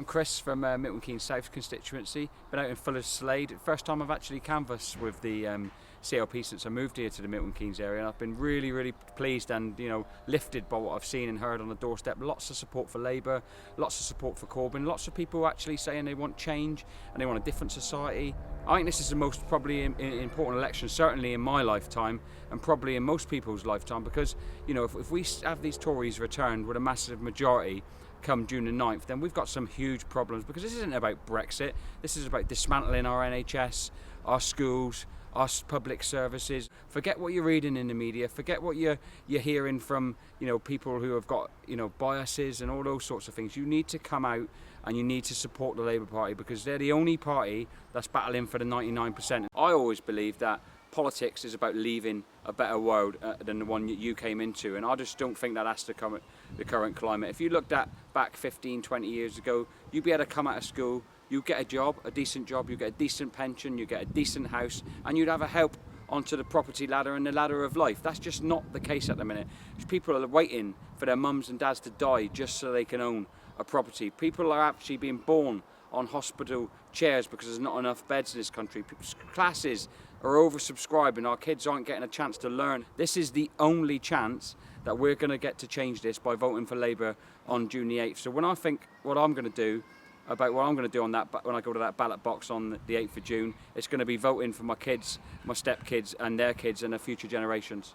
I'm Chris from Milton Keynes South constituency. Been out in Fullers Slade. First time I've actually canvassed with the CLP since I moved here to the Milton Keynes area, and I've been really pleased and lifted by what I've seen and heard on the doorstep. Lots of support for Labour, lots of support for Corbyn, lots of people actually saying they want change and they want a different society. I think this is the most probably important election, certainly in my lifetime and probably in most people's lifetime, because if we have these Tories returned with a massive majority come June the 9th, then we've got some huge problems, because this isn't about Brexit. This is about dismantling our NHS, our schools, our public services. Forget what you're reading in the media, forget what you're hearing from people who have got biases and all those sorts of things. You need to come out and you need to support the Labour Party, because they're the only party that's battling for the 99%. I always believe that politics is about leaving a better world than the one that you came into, and I just don't think that has to come at the current climate. If you looked at back 15, 20 years ago, you'd be able to come out of school, you'd get a job, a decent job, you'd get a decent pension, you'd get a decent house, and you'd have a help onto the property ladder and the ladder of life. That's just not the case at the minute. People are waiting for their mums and dads to die just so they can own a property. People are actually being born on hospital chairs because there's not enough beds in this country. Classes are oversubscribed and our kids aren't getting a chance to learn. This is the only chance that we're going to get to change this by voting for Labour on June the 8th. So when I think what I'm going to do about what I'm going to do on that, when I go to that ballot box on the 8th of June, it's going to be voting for my kids, my stepkids and their kids and their future generations.